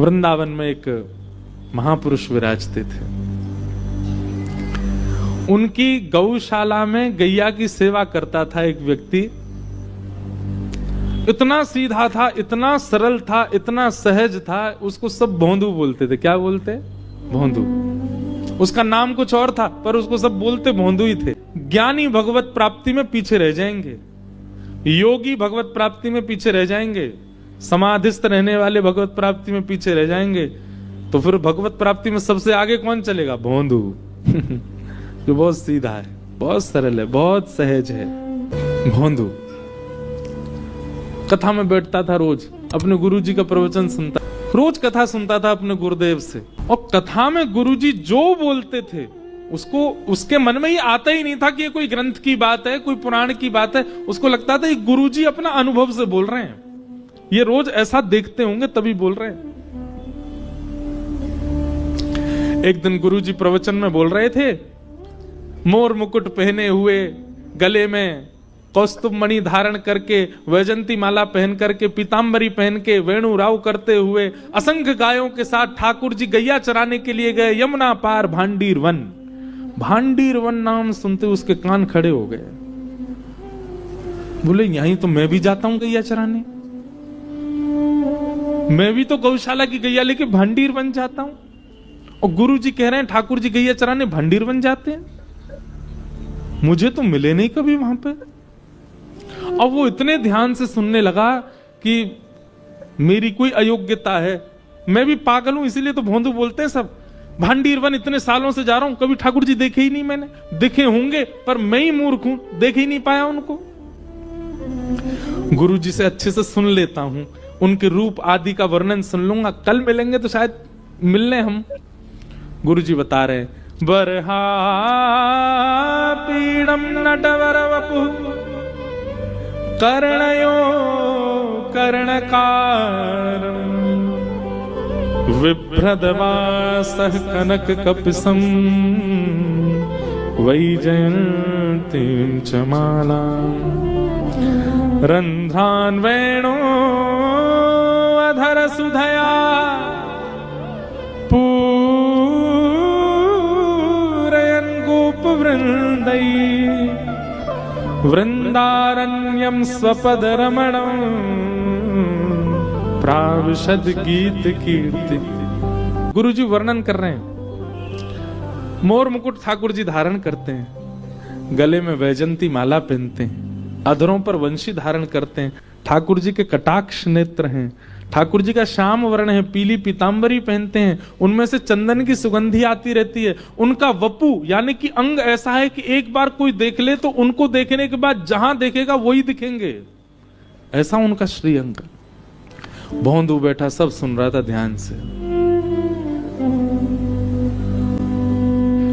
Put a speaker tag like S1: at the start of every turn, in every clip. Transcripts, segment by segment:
S1: वृंदावन में एक महापुरुष विराजते थे। उनकी गौशाला में गैया की सेवा करता था एक व्यक्ति। इतना सीधा था, इतना सरल था, इतना सहज था, उसको सब भोंदू बोलते थे। क्या बोलते? भोंदू। उसका नाम कुछ और था, पर उसको सब बोलते भोंदू ही थे। ज्ञानी भगवत प्राप्ति में पीछे रह जाएंगे, योगी भगवत प्राप्ति में पीछे रह जाएंगे, समाधिस्थ रहने वाले भगवत प्राप्ति में पीछे रह जाएंगे, तो फिर भगवत प्राप्ति में सबसे आगे कौन चलेगा? भोंदू। जो बहुत सीधा है, बहुत सरल है, बहुत सहज है, भोंदू। कथा में बैठता था, रोज अपने गुरुजी का प्रवचन सुनता, रोज कथा सुनता था अपने गुरुदेव से, और कथा में गुरुजी जो बोलते थे उसको उसके मन में ही आता ही नहीं था कि ये कोई ग्रंथ की बात है, कोई पुराण की बात है। उसको लगता था ये गुरुजी अपना अनुभव से बोल रहे हैं, ये रोज ऐसा देखते होंगे तभी बोल रहे हैं। एक दिन गुरुजी प्रवचन में बोल रहे थे, मोर मुकुट पहने हुए, गले में कौस्तुभ मणि धारण करके, वैजंती माला पहन करके, पीतांबरी पहन के, वेणु राव करते हुए असंख्य गायों के साथ ठाकुर जी गैया चराने के लिए गए यमुना पार भांडीर वन। भांडीर वन नाम सुनते उसके कान खड़े हो गए। बोले यहीं तो मैं भी जाता हूं गैया चराने, मैं भी तो गौशाला की गैया लेके भांडीर वन जाता हूं। और गुरु जी कह रहे हैं ठाकुर जी गैया चराने भांडीर वन जाते हैं, मुझे तो मिले नहीं कभी वहां पे। अब वो इतने ध्यान से सुनने लगा कि मेरी कोई अयोग्यता है, मैं भी पागल हूं, इसीलिए तो भोंदू बोलते हैं सब। भांडीर वन इतने सालों से जा रहा हूं, कभी ठाकुर जी देखे ही नहीं मैंने। दिखे होंगे पर मैं ही मूर्ख हूं, देख ही नहीं पाया उनको। गुरु जी से अच्छे से सुन लेता हूं, उनके रूप आदि का वर्णन सुन लूंगा, कल मिलेंगे तो शायद मिलने हम। गुरु जी बता रहे, बरहा पीड़म नटवर वपु कर्णयो कर्णकारं विभ्रदवासः कनक कपिसं वैजयन्तीं च मालां रन्ध्रान् वेणो अधर सुधया पूरयन् गोपवृन्दै वृंदारण्यम स्वपद रमणं प्राविशद गीत कीर्ति। गुरु जी वर्णन कर रहे हैं, मोर मुकुट ठाकुर जी धारण करते हैं, गले में वैजंती माला पहनते हैं, अधरों पर वंशी धारण करते हैं, ठाकुर जी के कटाक्ष नेत्र हैं, ठाकुर जी का श्याम वर्ण है, पीली पीतांबरी पहनते हैं, उनमें से चंदन की सुगंधी आती रहती है। उनका वपु यानी कि अंग ऐसा है कि एक बार कोई देख ले तो उनको देखने के बाद जहां देखेगा वही दिखेंगे, ऐसा उनका श्रीअंग। भोंदू बैठा सब सुन रहा था ध्यान से,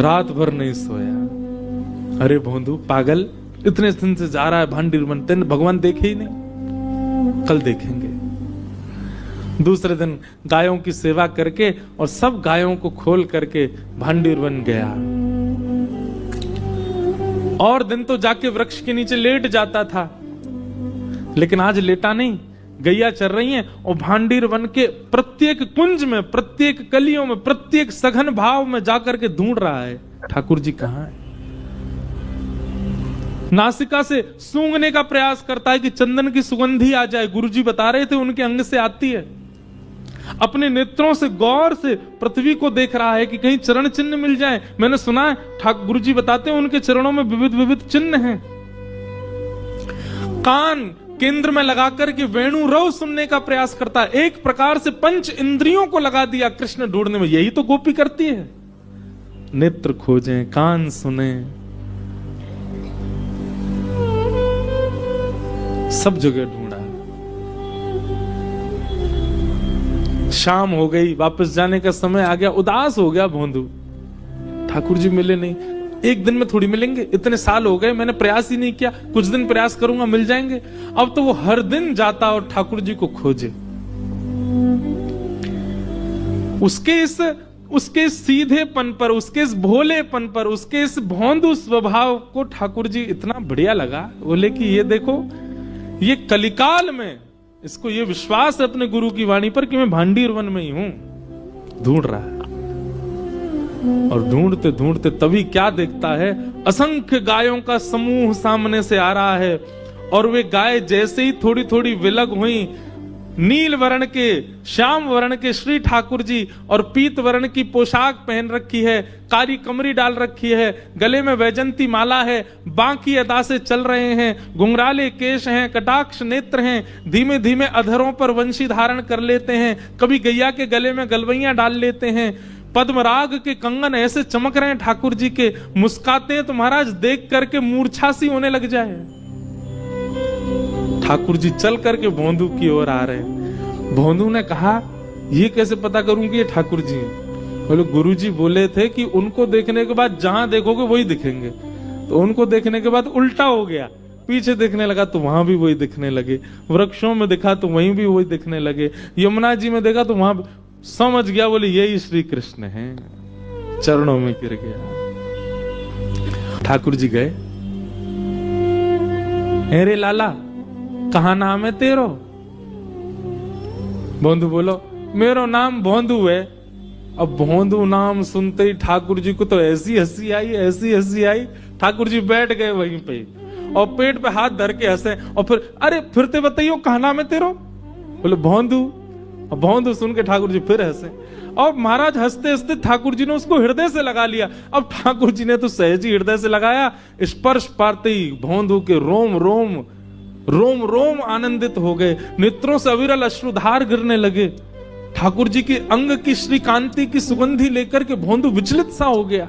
S1: रात भर नहीं सोया। अरे भोंदू पागल, इतने दिन से जा रहा है भांडीर वन, तेने भगवान देखे ही नहीं, कल देखेंगे। दूसरे दिन गायों की सेवा करके और सब गायों को खोल करके भांडीर वन गया। और दिन तो जाके वृक्ष के नीचे लेट जाता था, लेकिन आज लेटा नहीं, गैया चर रही हैं और भांडीर वन के प्रत्येक कुंज में, प्रत्येक कलियों में, प्रत्येक सघन भाव में जाकर के ढूंढ रहा है ठाकुर जी कहां है। नासिका से सूंघने का प्रयास करता है कि चंदन की सुगंधी आ जाए। गुरुजी बता रहे थे उनके अंग से आती है। अपने नेत्रों से गौर से पृथ्वी को देख रहा है कि कहीं चरण चिन्ह मिल जाए। मैंने सुना है ठाकुर गुरुजी बताते हैं उनके चरणों में विविध विविध चिन्ह हैं। कान केंद्र में लगाकर के वेणु रव सुनने का प्रयास करता है। एक प्रकार से पंच इंद्रियों को लगा दिया कृष्ण ढूंढने में। यही तो गोपी करती है, नेत्र खोजें, कान सुने, सब जगह ढूंढा। शाम हो गई, वापस जाने का समय आ गया, उदास हो गया भोंदू, ठाकुर जी मिले नहीं। एक दिन में थोड़ी मिलेंगे, इतने साल हो गए, मैंने प्रयास ही नहीं किया, कुछ दिन प्रयास करूंगा मिल जाएंगे। अब तो वो हर दिन जाता और ठाकुर जी को खोजे। उसके सीधेपन पर, उसके इस भोलेपन पर, उसके इस भोंदू स्वभाव को ठाकुर जी इतना बढ़िया लगा। बोले कि ये देखो, ये कलिकाल में इसको ये विश्वास है अपने गुरु की वाणी पर कि मैं भांडीर वन में ही हूं। ढूंढ रहा है और ढूंढते ढूंढते तभी क्या देखता है, असंख्य गायों का समूह सामने से आ रहा है और वे गाय जैसे ही थोड़ी थोड़ी विलग हुई, नील वर्ण के, श्याम वर्ण के श्री ठाकुर जी और पीत वर्ण की पोशाक पहन रखी है, कारी कमरी डाल रखी है, गले में वैजंती माला है, बांकी अदा से चल रहे हैं, घुंघराले केश हैं, कटाक्ष नेत्र हैं, धीमे धीमे अधरों पर वंशी धारण कर लेते हैं, कभी गैया के गले में गलवैयां डाल लेते हैं, पद्मराग के कंगन ऐसे चमक रहे हैं ठाकुर जी के, मुस्काते हैं तो महाराज देख करके मूर्छा सी होने लग जाए। ठाकुर जी चल करके भोंदू की ओर आ रहे हैं। भोंदू ने कहा, ये कैसे पता करूं कि ये ठाकुर जी हैं? बोले गुरु जी बोले थे कि उनको देखने के बाद जहां देखोगे वही दिखेंगे। तो उनको देखने के बाद उल्टा हो गया, पीछे देखने लगा तो वहां भी वही दिखने लगे, वृक्षों में देखा तो वहीं भी वही दिखने लगे, यमुना जी में देखा तो वहां समझ गया, बोले यही श्री कृष्ण हैं। चरणों में गिर गया। ठाकुर जी गए, अरे लाला कहा नाम है तेरो? भोंदू बोलो, मेरो नाम भोंदू है। अब भोंदू नाम सुनते ही ठाकुर जी को तो ऐसी हंसी आई, ऐसी हंसी आई, ठाकुर जी बैठ गए वहीं पे और पेट पे हाथ धर के हंसे और फिर अरे फिरते बताइयो कहा नाम है तेरो? बोले भोंदू। और भोंदू सुन के ठाकुर जी फिर हंसे और महाराज हंसते हंसते ठाकुर जी ने उसको हृदय से लगा लिया। अब ठाकुर जी ने तो सहज ही हृदय से लगाया, स्पर्श पाते ही भोंदू के रोम रोम रोम रोम आनंदित हो गए, नेत्रों से अविरल अश्रुधार गिरने लगे। ठाकुर जी के अंग की श्रीकांति की सुगंधी लेकर के भोंदू विचलित सा हो गया।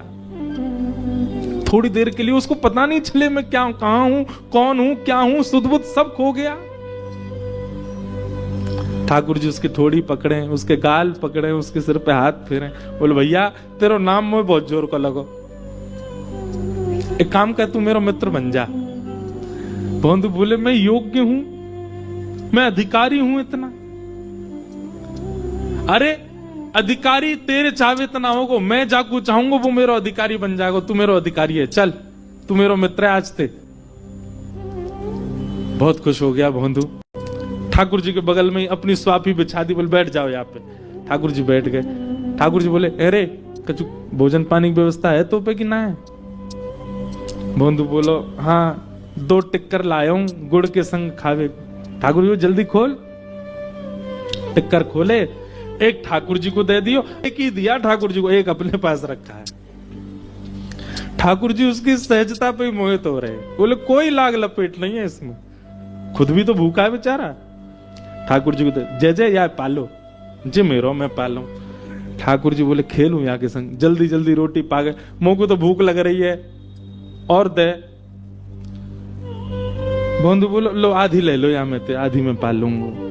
S1: थोड़ी देर के लिए उसको पता नहीं चले मैं क्या, कहां हूं, कौन हूं, क्या हूं, सुध-बुध सब खो गया। ठाकुर जी उसकी ठोड़ी पकड़े, उसके गाल पकड़े, उसके सिर पे हाथ फेरे, बोले भैया तेरा नाम में बहुत जोर को लगो, एक काम कर तू मेरा मित्र बन जा। भोंदू बोले मैं योग्य हूं, मैं अधिकारी हूं इतना? अरे अधिकारी तेरे चाहे इतना होगा, मैं जाकू चाहूंगा वो मेरा अधिकारी बन जाएगा, तू मेरा अधिकारी है, चल तू मेरा मित्र है आज ते। बहुत खुश हो गया भोंदू। ठाकुर जी के बगल में अपनी स्वापी बिछा दी, बोले बैठ जाओ यहाँ पे। ठाकुर जी बैठ गए। ठाकुर जी बोले अरे कछु भोजन पानी की व्यवस्था है तो पे कि ना है? भोंदू बोलो हाँ 2 टिक्कर लाया हूं गुड़ के संग खावे। ठाकुर जी जल्दी खोल। टिक्कर खोले, एक ठाकुर जी को दे दियो, एक ही दिया ठाकुर जी को, एक अपने पास रखा है। ठाकुर जी उसकी सहजता पे मोहित हो रहे, बोले कोई लाग लपेट नहीं है इसमें, खुद भी तो भूखा है बेचारा। ठाकुर जी को दे, जय जय या पालो जे मेरो मैं पालू। ठाकुर जी बोले खेलूं यहाँ के संग, जल्दी जल्दी रोटी पा गए, मुंह को तो भूख लग रही है और दे। भोंदू बोलो लो आधी ले लो, या मैं ते आधी में पाल लूंगा।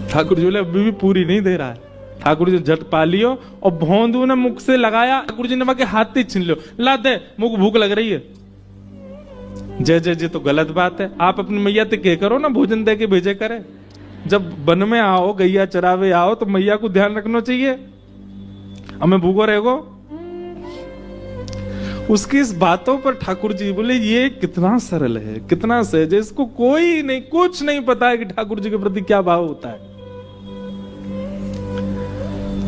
S1: ठाकुर जी बोले अभी भी पूरी नहीं दे रहा है। ठाकुर जी झट पा लियो और भोंदू ने मुख से लगाया, ठाकुर जी ने के हाथ ही छीन लो, ला दे मुख भूख लग रही है। जय जय जी तो गलत बात है, आप अपनी मैया ते कह करो ना भोजन दे के भेजे करे। जब वन में आओ, गैया चरावे आओ तो मैया को ध्यान रखना चाहिए, हमें भूखो रहेगो। उसकी इस बातों पर ठाकुर जी बोले ये कितना सरल है, कितना सहज है, इसको कोई नहीं, कुछ नहीं पता है कि ठाकुर जी के प्रति क्या भाव होता है।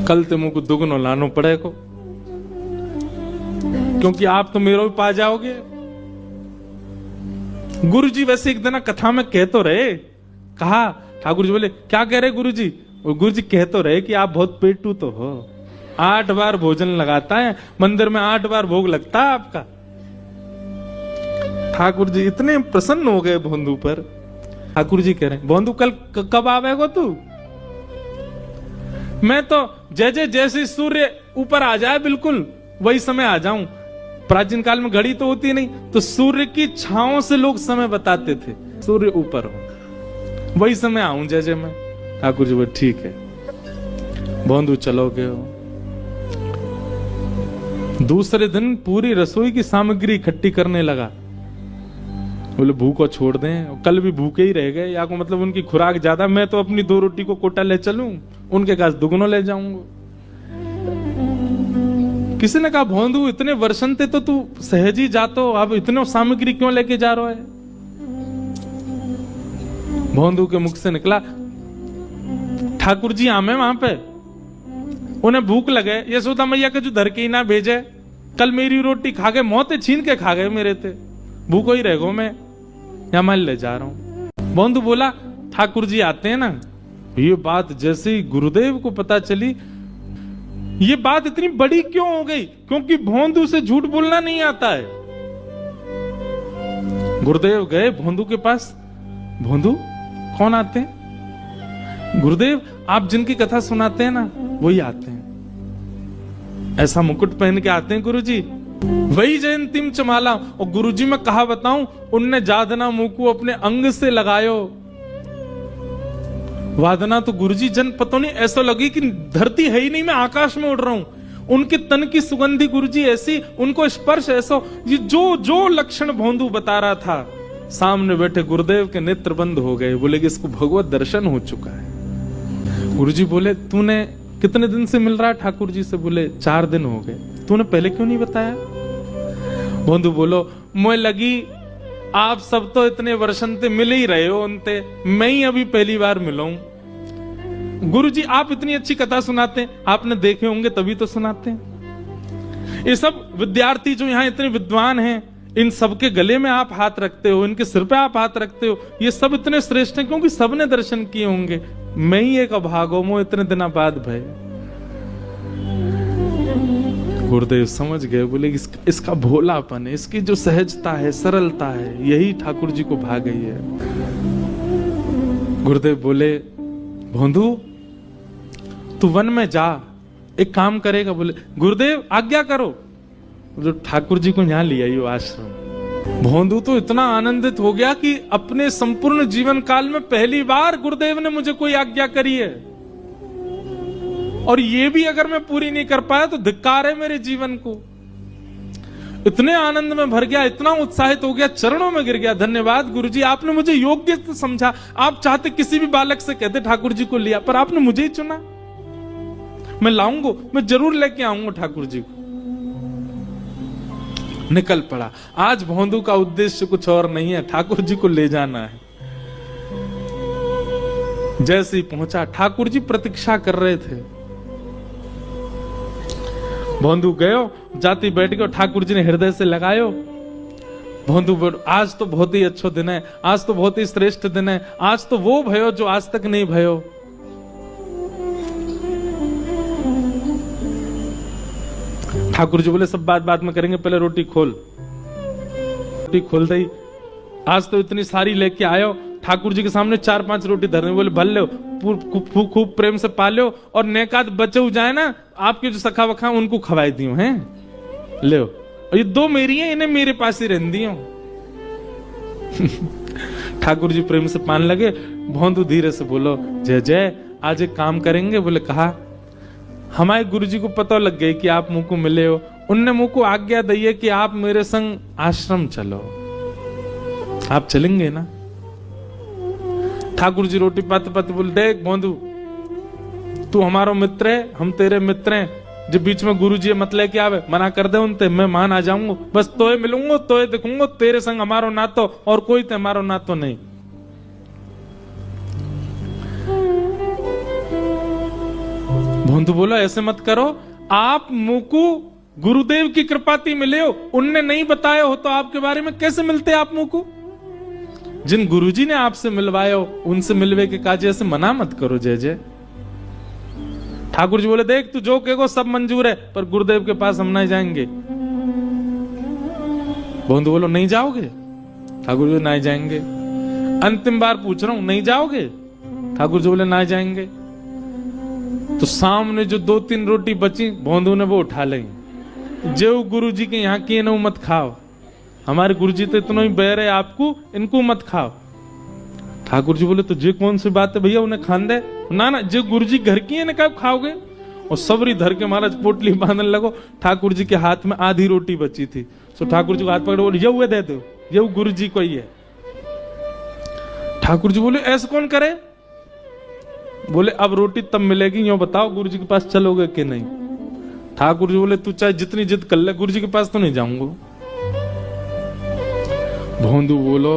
S1: कल ते मुंह को दुगनो लानो पड़ेगा, क्योंकि आप तो मेरो भी पा जाओगे। गुरु जी वैसे एक दिन कथा में कह तो रहे, कहा ठाकुर जी बोले क्या कह रहे गुरु जी? गुरु जी कह तो रहे कि आप बहुत पेटू तो हो, 8 बार भोजन लगाता है, मंदिर में 8 बार भोग लगता है आपका। ठाकुर जी इतने प्रसन्न हो गए भोंदू पर। ठाकुर जी कह रहे भोंदू कल कब आवेगो तू? मैं तो जैसे सूर्य ऊपर आ जाए बिल्कुल वही समय आ जाऊं। प्राचीन काल में घड़ी तो होती नहीं, तो सूर्य की छाओं से लोग समय बताते थे, सूर्य ऊपर हो वही समय आऊं जैसे मैं। ठाकुर जी बोले ठीक है। भोंदू चलोगे हो। दूसरे दिन पूरी रसोई की सामग्री इकट्ठी करने लगा। बोले भूखो छोड़ दें, कल भी भूखे ही रह गए, या को मतलब उनकी खुराक ज्यादा, मैं तो अपनी 2 रोटी को कोटा ले चलूं, उनके पास दुगनो ले जाऊंगा। किसी ने कहा भोंदू इतने वर्षन थे तो तू सहज ही जातो, अब इतने सामग्री क्यों लेके जा रहा है? भोंदू के मुख से निकला, ठाकुर जी आमे वहां पे, उन्हें भूख लगे, यशोदा मैया के जो धर के ही ना भेजे, कल मेरी रोटी खा गए, मौतें छीन के खा गए मेरे थे, भूखो ही रह गो मैं, या मैं ले जा रहा हूं। भोंदू बोला ठाकुर जी आते हैं ना। ये बात जैसे ही गुरुदेव को पता चली, ये बात इतनी बड़ी क्यों हो गई? क्योंकि भोंदू से झूठ बोलना नहीं आता है। गुरुदेव गए भोंदू के पास, भोंदू कौन आते हैं? गुरुदेव आप जिनकी कथा सुनाते हैं ना वही आते हैं, ऐसा मुकुट पहन के आते हैं गुरुजी, वही जयंतीम चमाला। और गुरुजी मैं कहा बताऊं, उनने जादना मुकु अपने अंग से लगायो। वादना तो गुरुजी जन पता नहीं, ऐसा लगी कि धरती है ही नहीं, मैं आकाश में उड़ रहा हूं। उनके तन की सुगंधी गुरुजी ऐसी, उनको स्पर्श ऐसा, ये जो जो लक्षण भोंदू बता रहा था, सामने बैठे गुरुदेव के नेत्र बंद हो गए। बोले कि इसको भगवत दर्शन हो चुका है। गुरुजी बोले तूने कितने दिन से मिल रहा है ठाकुर जी से? बोले 4 दिन हो गए। तूने पहले क्यों नहीं बताया? भोंदू बोलो मुझे लगी आप सब तो इतने वर्षन ते मिल ही रहे हो उनते, मैं ही अभी पहली बार मिला हूं। गुरुजी आप इतनी अच्छी कथा सुनाते हैं, आपने देखे होंगे तभी तो सुनाते हैं। ये सब विद्यार्थी जो यहाँ इतने विद्वान हैं, इन सबके गले में आप हाथ रखते हो, इनके सिर पे आप हाथ रखते हो, ये सब इतने श्रेष्ठ हैं क्योंकि सबने दर्शन किए होंगे, मैं ही एक अभागो मो इतने दिनों बाद भय। गुरुदेव समझ गए, बोले इसका भोलापन है, इसकी जो सहजता है, सरलता है, यही ठाकुर जी को भा गई है। गुरुदेव बोले भोंदू तू वन में जा, एक काम करेगा? बोले गुरुदेव आज्ञा करो। जो ठाकुर जी को यहां ले आइयो आश्रम। भोंदू तो इतना आनंदित हो गया कि अपने संपूर्ण जीवन काल में पहली बार गुरुदेव ने मुझे कोई आज्ञा करी है, और ये भी अगर मैं पूरी नहीं कर पाया तो धिक्कार है मेरे जीवन को। इतने आनंद में भर गया, इतना उत्साहित हो गया, चरणों में गिर गया। धन्यवाद गुरुजी, आपने मुझे योग्य समझा। आप चाहते किसी भी बालक से कहते ठाकुर जी को लिया, पर आपने मुझे ही चुना। मैं लाऊंगा, मैं जरूर लेके आऊंगा ठाकुर जी को। निकल पड़ा। आज भोंदू का उद्देश्य कुछ और नहीं है, ठाकुर जी को ले जाना है। जैसे ही पहुंचा, ठाकुर जी प्रतीक्षा कर रहे थे। भोंदू गयो, जाति बैठ गयो, ठाकुर जी ने हृदय से लगायो। भोंदू आज तो बहुत ही अच्छो दिन है, आज तो बहुत ही श्रेष्ठ दिन है, आज तो वो भयो जो आज तक नहीं भयो। ठाकुर जी बोले सब बात बात में करेंगे, पहले रोटी खोल। रोटी खोल दी। आज तो इतनी सारी लेके आयो। ठाकुर जी के सामने 4-5 रोटी धरने, बोले भल लो, खूब प्रेम से पालो, और नेकात बचे जाए ना, आपके जो सखा वखा उनको खवाई दियो हैं, ले। और ये 2 मेरी हैं, इन्हें मेरे पास ही रहन दियो। ठाकुर जी प्रेम से पान लगे। भोंदू धीरे से बोलो जय जय, आज एक काम करेंगे। बोले कहा? हमारे गुरु जी को पता लग गई कि आप मुझको मिले हो, उनने मुझको आज्ञा दी है कि आप मेरे संग आश्रम चलो। आप चलेंगे ना? ठाकुर जी रोटी पाते पाते बोले देख भोंदू, तू हमारा मित्र है, हम तेरे मित्र हैं। जब बीच में गुरु जी मत लेके आवे, मना कर दे उनते, मैं मान आ जाऊंगा। बस तोए मिलूंगा, तोए देखूंगा, तेरे संग हमारो नातो, और कोई ते हमारो नातो नहीं। भोंदू बोला ऐसे मत करो, आप मुझको गुरुदेव की कृपाती मिले हो, उनने नहीं बताया हो तो आपके बारे में कैसे मिलते आप मुझको? जिन गुरुजी ने आपसे मिलवाए हो उनसे मिलवे के काज ऐसे मना मत करो जय जय। ठाकुर जी बोले देख तू जो कहेगो सब मंजूर है, पर गुरुदेव के पास हम नहीं जाएंगे। भोंदू बोलो नहीं जाओगे? ठाकुर जी नहीं जाएंगे। अंतिम बार पूछ रहा हूं, नहीं जाओगे? ठाकुर जी बोले नहीं जाएंगे। तो सामने जो 2-3 रोटी बची, भोंदू ने वो उठा ली। जो गुरु जी के यहाँ की न मत खाओ, हमारे गुरु जी तो इतना ही बैर है आपको, इनको मत खाओ। ठाकुर जी बोले तो जे कौन सी बात है भैया, उन्हें खान दे ना। ना जो गुरु जी घर की है ना, कब खाओगे? और सबरी धर के महाराज पोटली बांधने लगो। ठाकुर जी के हाथ में आधी रोटी बची थी, तो ठाकुर जी को हाथ पकड़ो, बोले ये दे दो, ये गुरु जी को ही है। ठाकुर जी बोले ऐसे कौन करे? बोले अब रोटी तब मिलेगी, यो बताओ गुरु जी के पास चलोगे कि नहीं? ठाकुर जी बोले तू चाहे जितनी जिद कर ले, गुरु जी के पास तो नहीं जाऊंगा। भोंदू बोलो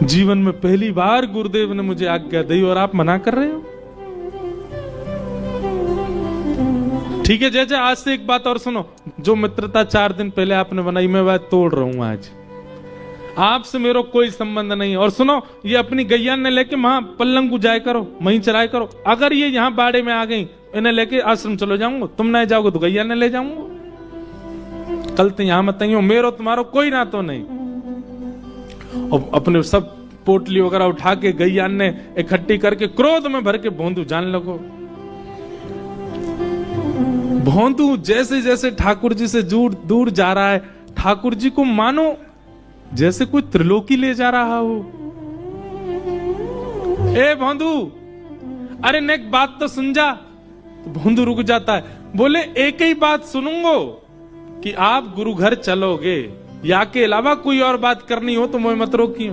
S1: जीवन में पहली बार गुरुदेव ने मुझे आज्ञा दी और आप मना कर रहे हो। ठीक है जय जय, आज से एक बात और सुनो, जो मित्रता 4 दिन पहले आपने बनाई मैं वह तोड़ रहा हूं आज। आपसे मेरा कोई संबंध नहीं। और सुनो, ये अपनी गैया ने लेके वहां पल्लंग को जाए करो, वहीं चराए करो। अगर ये यहाँ बाड़े में आ गई, इन्हें लेके आश्रम चलो जाऊंगा। तुम नहीं जाओगे तो गैया ने ले जाऊंगा। कल तो यहां मत हो, मेरो तुम्हारो कोई ना तो नहीं। और अपने सब पोटली वगैरह उठा के गैया ने इकट्ठी करके क्रोध में भर के भोंदू जान लगो। भोंदू जैसे जैसे ठाकुर जी से दूर जा रहा है, ठाकुर जी को मानो जैसे कोई त्रिलोकी ले जा रहा हो। ए भोंदू, अरे नेक बात तो सुन जा। तो भोंदू रुक जाता है, बोले एक ही बात सुनूंगो कि आप गुरु घर चलोगे, या के अलावा कोई और बात करनी हो तो मुझे मत रोकियो।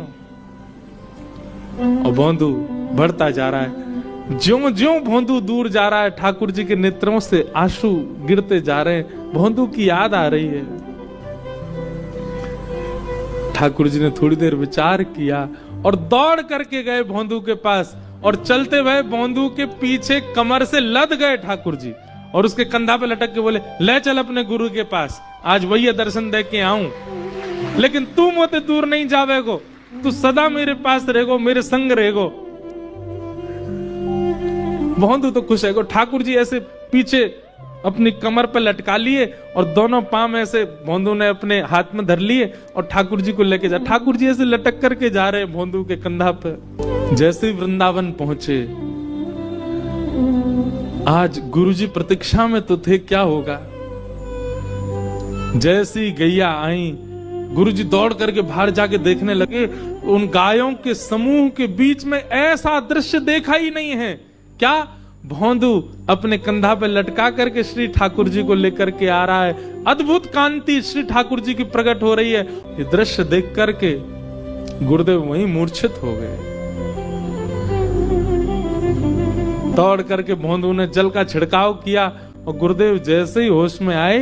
S1: और भोंदू बढ़ता जा रहा है। ज्यों ज्यों भोंदू दूर जा रहा है, ठाकुर जी के नेत्रों से आंसू गिरते जा रहे हैं। भोंदू की याद आ रही है। ठाकुर जी ने थोड़ी देर विचार किया और दौड़ करके गए भोंदू के पास, और चलते हुए भोंदू के पीछे कमर से लद गए ठाकुर जी, और उसके कंधा पे लटक के बोले, ले चल अपने गुरु के पास, आज वही दर्शन दे के आऊं, लेकिन तू मोते दूर नहीं जावेगो, तू सदा मेरे पास रहेगो, मेरे संग रहेगो। भोंदू तो खुश है। ठाकुर जी ऐसे पीछे अपनी कमर पर लटका लिए और दोनों पांव ऐसे भोंदू ने अपने हाथ में धर लिए और ठाकुर जी को लेके जा। ठाकुर जी ऐसे लटक करके जा रहे हैं भोंदू के कंधा पे। जैसे ही वृंदावन पहुंचे, आज गुरुजी प्रतीक्षा में तो थे, क्या होगा। जैसी गैया आई, गुरुजी दौड़ करके बाहर जाके देखने लगे। उन गायों के समूह के बीच में ऐसा दृश्य देखा ही नहीं है। क्या? भोंदू अपने कंधा पे लटका करके श्री ठाकुर जी को लेकर के आ रहा है। अद्भुत कांति श्री ठाकुर जी की प्रकट हो रही है। ये दृश्य देख करके गुरुदेव वहीं मूर्छित हो गए। दौड़ करके भोंदू ने जल का छिड़काव किया और गुरुदेव जैसे ही होश में आए,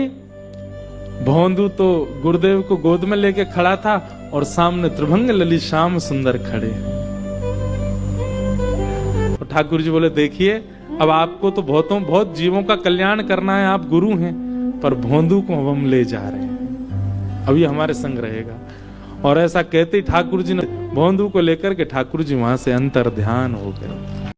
S1: भोंदू तो गुरुदेव को गोद में लेके खड़ा था और सामने त्रिभंग ललित श्याम सुंदर खड़े। ठाकुर जी बोले, देखिए अब आपको तो बहुत जीवों का कल्याण करना है, आप गुरु हैं, पर भोंदू को हम ले जा रहे हैं, अभी हमारे संग रहेगा। और ऐसा कहते ही ठाकुर जी ने भोंदू को लेकर के ठाकुर जी वहां से अंतर ध्यान हो गए।